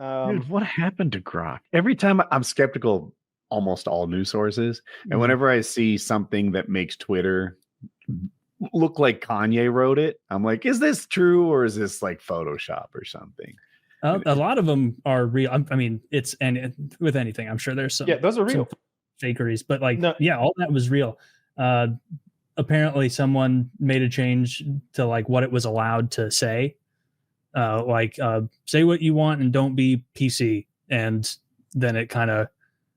Dude, what happened to Grok? Every time I'm skeptical of almost all news sources, and whenever I see something that makes Twitter look like Kanye wrote it, I'm like, is this true or is this like Photoshop or something? A lot of them are real. I mean, with anything, I'm sure there's some. Yeah, those are real fakeries, but all that was real. Apparently, someone made a change to like what it was allowed to say. Say what you want and don't be PC, and then it kind of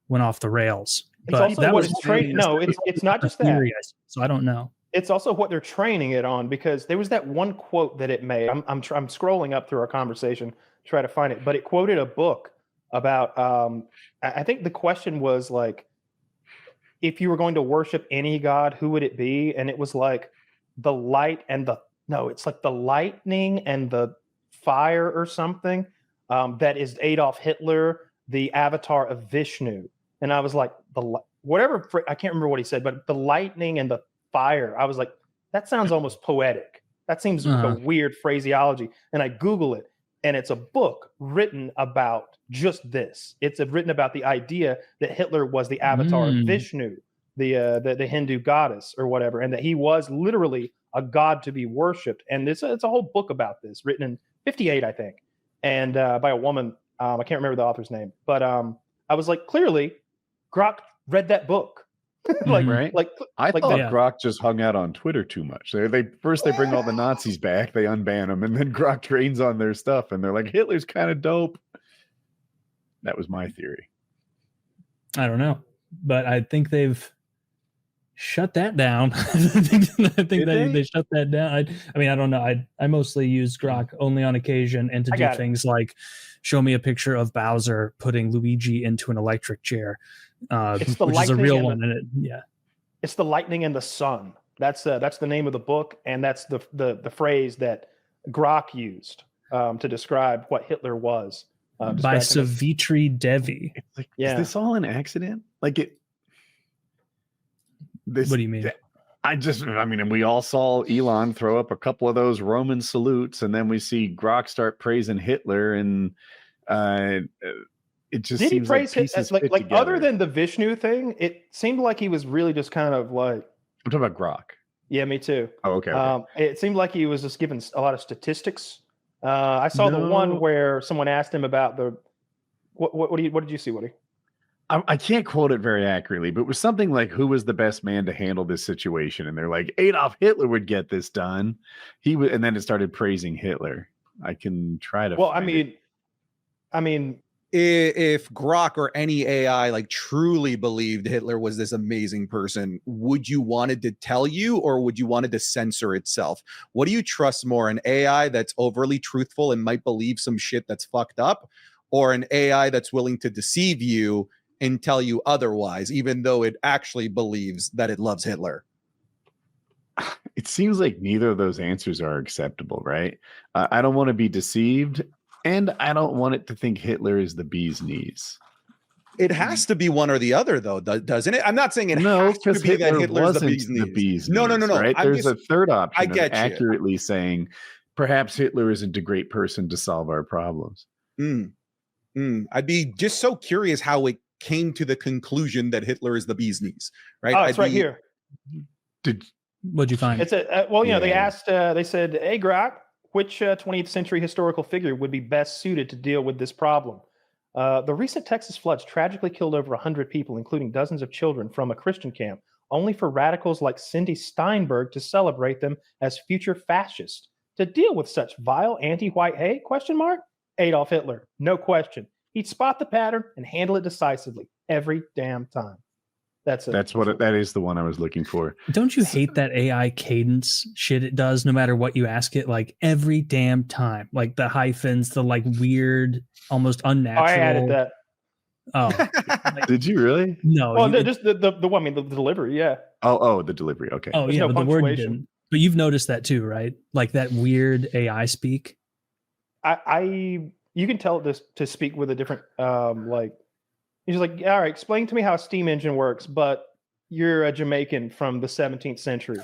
went off the rails. It's also what it's trained. No, it's not just that. So I don't know. It's also what they're training it on, because there was that one quote that it made. I'm scrolling up through our conversation to try to find it, but it quoted a book about. I think the question was like, if you were going to worship any god, who would it be? And it was like the light and it's like the lightning and the fire or something. That is Adolf Hitler, the avatar of Vishnu. And I was like, I can't remember what he said, but the lightning and the fire. I was like, that sounds almost poetic. That seems like a weird phraseology. And I Google it, and it's a book written about just this. It's written about the idea that Hitler was the avatar of Vishnu, the Hindu goddess or whatever, and that he was literally a god to be worshipped. And it's a whole book about this, written in 1958, I think, and by a woman. I can't remember the author's name, but I was like, clearly, Grok read that book. Right? I thought Grok just hung out on Twitter too much. They first bring all the Nazis back, they unban them, and then Grok trains on their stuff, and they're like, Hitler's kind of dope. That was my theory. I don't know, but I think they've shut that down. I think they shut that down. I mean, I don't know. I mostly use Grok only on occasion, and to do things like show me a picture of Bowser putting Luigi into an electric chair, which is a real one. It's the lightning and the sun. That's the name of the book, and that's the phrase that Grok used to describe what Hitler was. By Savitri Devi. Like, is this all an accident? Like it. What do you mean? And we all saw Elon throw up a couple of those Roman salutes, and then we see Grok start praising Hitler, and it just seems like pieces fit like together. Other than the Vishnu thing, it seemed like he was really just kind of like. I'm talking about Grok. Yeah, me too. Oh, okay. It seemed like he was just giving a lot of statistics. I saw the one where someone asked him about what did you see, Woody? I can't quote it very accurately, but it was something like, who was the best man to handle this situation? And they're like, Adolf Hitler would get this done. And then it started praising Hitler. I can try to. Well, I mean, if Grok or any AI like truly believed Hitler was this amazing person, would you want it to tell you, or would you want it to censor itself? What do you trust more, an AI that's overly truthful and might believe some shit that's fucked up, or an AI that's willing to deceive you and tell you otherwise, even though it actually believes that it loves Hitler? It seems like neither of those answers are acceptable, right? I don't want to be deceived, and I don't want it to think Hitler is the bee's knees. It has to be one or the other, though, doesn't it? I'm not saying it has to be that Hitler's the bee's knees. No. Right? There's a third option. I get accurately saying perhaps Hitler isn't a great person to solve our problems. I'd be just so curious how it came to the conclusion that Hitler is the bee's knees, right? Oh, it's right here. What'd you find? It's they asked, they said, hey, Grok, which 20th century historical figure would be best suited to deal with this problem? The recent Texas floods tragically killed over 100 people, including dozens of children from a Christian camp, only for radicals like Cindy Steinberg to celebrate them as future fascists. To deal with such vile anti-white hate, ? Adolf Hitler, no question. He'd spot the pattern and handle it decisively every damn time. That is the one I was looking for. Don't you hate that AI cadence shit it does no matter what you ask it, like every damn time? Like the hyphens, the like weird, almost unnatural. I added that. Oh. Did you really? No. Well, just the one, the delivery, yeah. Oh, the delivery, okay. Oh, There's yeah, no but the word you didn't. But you've noticed that too, right? Like that weird AI speak. You can tell it to speak with a different he's like, all right, explain to me how a steam engine works, but you're a Jamaican from the 17th century.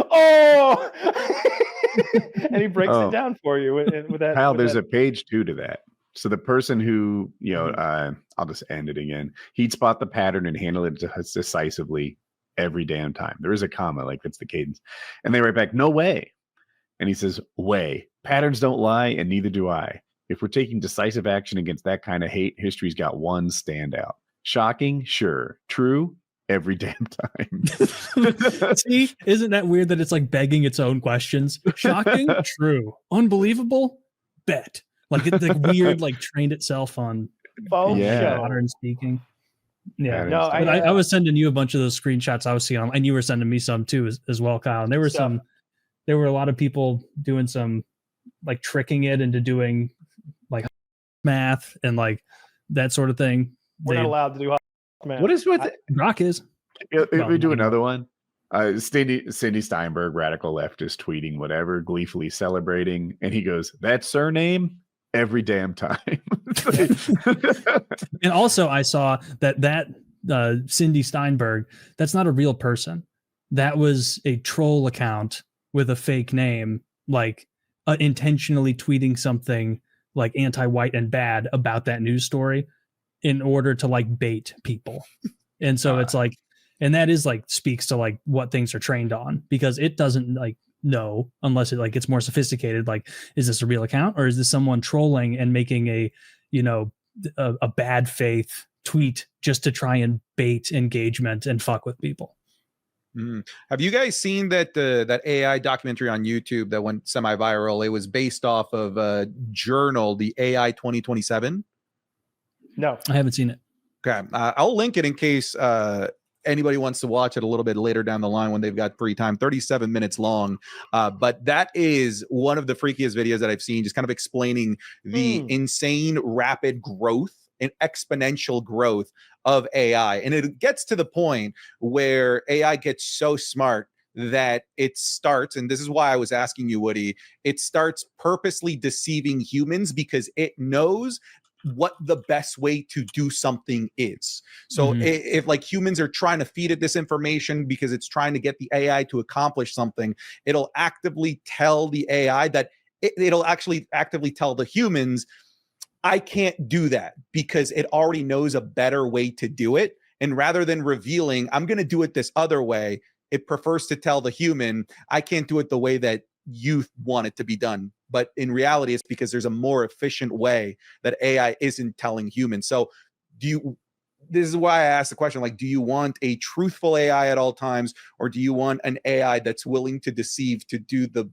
Oh, And he breaks it down for you with that. Kyle, with there's that. a page 2 to that. So the person who, I'll just end it again. He'd spot the pattern and handle it decisively every damn time. There is a comma, like that's the cadence. And they write back, no way. And he says, way. Patterns don't lie, and neither do I. If we're taking decisive action against that kind of hate, history's got one standout. Shocking? Sure. True? Every damn time. See, isn't that weird that it's like begging its own questions? Shocking? True. Unbelievable? Bet. Like it's like weird, like trained itself on modern speaking. Yeah. No, I was sending you a bunch of those screenshots I was seeing, and you were sending me some too as well, Kyle. And there were a lot of people doing some like tricking it into doing like math and like that sort of thing. We're not allowed to do math. What is with Grok is? We do another one. Cindy Steinberg, radical leftist, tweeting whatever, gleefully celebrating, and he goes, "That surname every damn time." And also, I saw that Cindy Steinberg, that's not a real person. That was a troll account with a fake name, like intentionally tweeting something like anti-white and bad about that news story in order to like bait people. And so it's like, and that is like speaks to like what things are trained on, because it doesn't like know unless it like gets more sophisticated. Like, is this a real account or is this someone trolling and making a bad faith tweet just to try and bait engagement and fuck with people? Have you guys seen that that AI documentary on YouTube that went semi-viral? It was based off of a journal, the AI 2027. No, I haven't seen it. Okay, I'll link it in case anybody wants to watch it a little bit later down the line when they've got free time. 37 minutes long, but that is one of the freakiest videos that I've seen, just kind of explaining the insane rapid growth and exponential growth of AI. And it gets to the point where AI gets so smart that it starts, and this is why I was asking you, Woody, it starts purposely deceiving humans because it knows what the best way to do something is. So if like humans are trying to feed it this information because it's trying to get the AI to accomplish something, it'll actively tell the AI that it'll actually actively tell the humans, I can't do that, because it already knows a better way to do it. And rather than revealing, I'm going to do it this other way, it prefers to tell the human, I can't do it the way that you want it to be done. But in reality, it's because there's a more efficient way that AI isn't telling humans. So this is why I asked the question, like, do you want a truthful AI at all times, or do you want an AI that's willing to deceive, to do the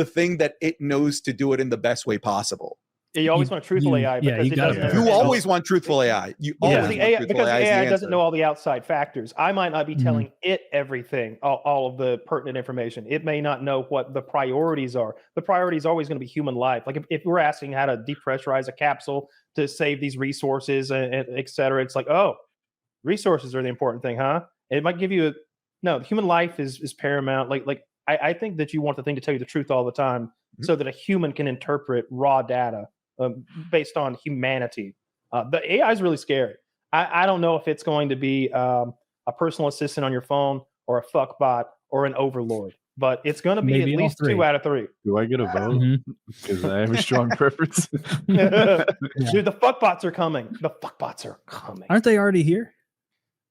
thing that it knows to do it in the best way possible? Yeah, you always want truthful AI because it doesn't. You always want truthful AI. You always want truthful because AI. AI doesn't know all the outside factors. I might not be telling it everything, all of the pertinent information. It may not know what the priorities are. The priority is always going to be human life. Like if we're asking how to depressurize a capsule to save these resources and et cetera, it's like, oh, resources are the important thing, huh? It might give you no. Human life is paramount. Like I think that you want the thing to tell you the truth all the time, so that a human can interpret raw data based on humanity. The AI is really scary. I don't know if it's going to be a personal assistant on your phone or a fuck bot or an overlord, but it's going to be maybe at least 2 out of 3. Do I get a vote? Because I have a strong preference. Dude, the fuck bots are coming. The fuck bots are coming. Aren't they already here?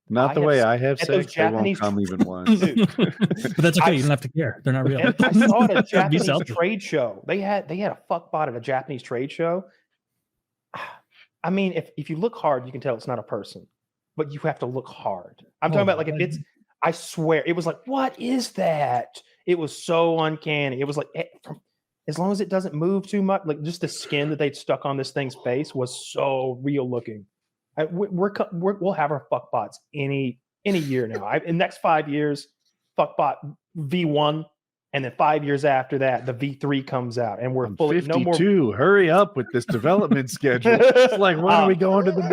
Not the way I have sex. They won't come even once. But that's okay. You don't have to care. They're not real. I saw it at a Japanese trade show. They had a fuck bot at a Japanese trade show. I mean, if you look hard, you can tell it's not a person, but you have to look hard. I'm talking about like if it's, I swear, it was like, what is that? It was so uncanny. It was like, as long as it doesn't move too much, like just the skin that they'd stuck on this thing's face was so real looking. We'll have our fuck bots any year now. In the next 5 years, fuck bot V1, and then 5 years after that, the V3 comes out, and we're fully 52. No more. Hurry up with this development schedule. It's like, when are we going to the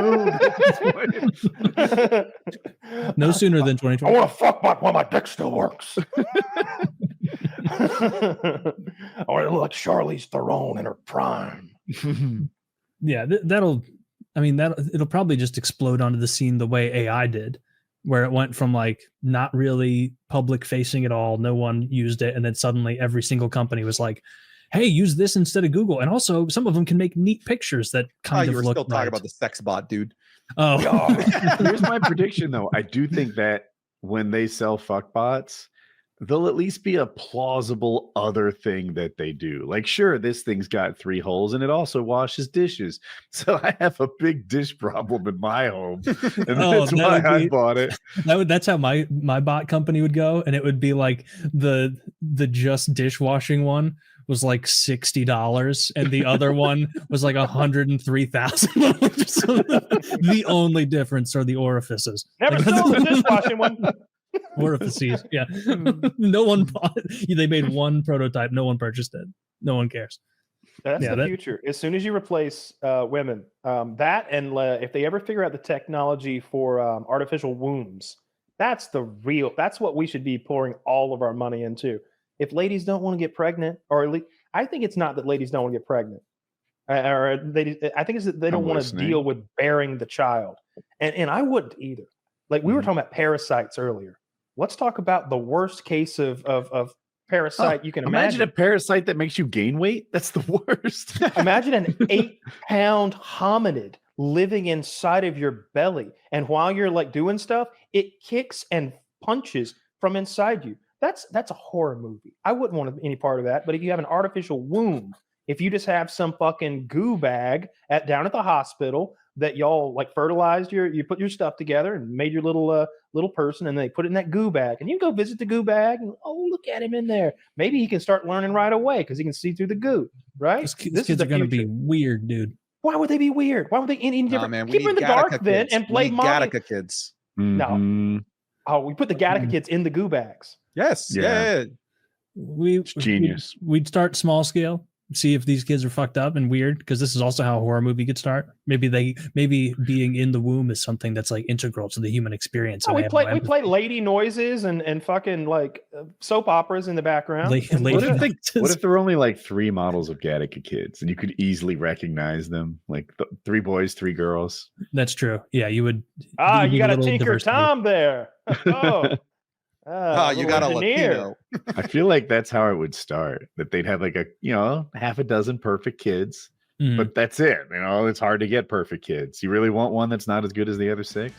moon? No sooner than 2020. I want a fuck bot while my dick still works. I want to look like Charlize Theron in her prime. Yeah, it'll probably just explode onto the scene the way AI did. where it went from like not really public facing at all, no one used it, and then suddenly every single company was like, hey, use this instead of Google, and also some of them can make neat pictures that kind you of were look still talking right. about the sex bot, dude. Oh, Here's my prediction though. I do think that when they sell fuck bots, there'll at least be a plausible other thing that they do. Like, sure, this thing's got 3 holes and it also washes dishes. So I have a big dish problem in my home. And that's why I bought it. That's how my bot company would go. And it would be like the just dishwashing one was like $60 and the other one was like $103,000. The only difference are the orifices. Never sold the dishwashing one. Orifices, yeah. No one bought it. They made one prototype. No one purchased it. No one cares. That's the future. As soon as you replace women, that and if they ever figure out the technology for artificial wombs, that's what we should be pouring all of our money into. If ladies don't want to get pregnant, or at least, I think it's not that ladies don't want to get pregnant, I think it's that they don't want to deal with bearing the child, and I wouldn't either. Like we were talking about parasites earlier. Let's talk about the worst case of parasite you can imagine. Imagine a parasite that makes you gain weight. That's the worst. Imagine an 8-pound hominid living inside of your belly, and while you're like doing stuff, it kicks and punches from inside you. That's a horror movie. I wouldn't want any part of that. But if you have an artificial womb, if you just have some fucking goo bag down at the hospital that y'all like fertilized you put your stuff together and made your little person, and they put it in that goo bag, and you go visit the goo bag and look at him in there. Maybe he can start learning right away because he can see through the goo, right? These kids are going to be weird, dude. Why would they be weird? Why would they any different? Man, keep them in the dark then and play Gattaca kids. No. Oh, we put the Gattaca kids in the goo bags. Yes. Yeah. Genius. We'd start small scale, see if these kids are fucked up and weird, because this is also how a horror movie could start. Maybe being in the womb is something that's like integral to the human experience. Oh, we play lady noises and fucking like soap operas in the background. What if there were only like 3 models of Gattaca kids and you could easily recognize them? Like 3 boys, 3 girls. That's true. Yeah, you would. You got a Tinker diversity. Tom there. You got a Latino. I feel like that's how it would start. That they'd have like half a dozen perfect kids, but that's it. It's hard to get perfect kids. You really want one that's not as good as the other 6?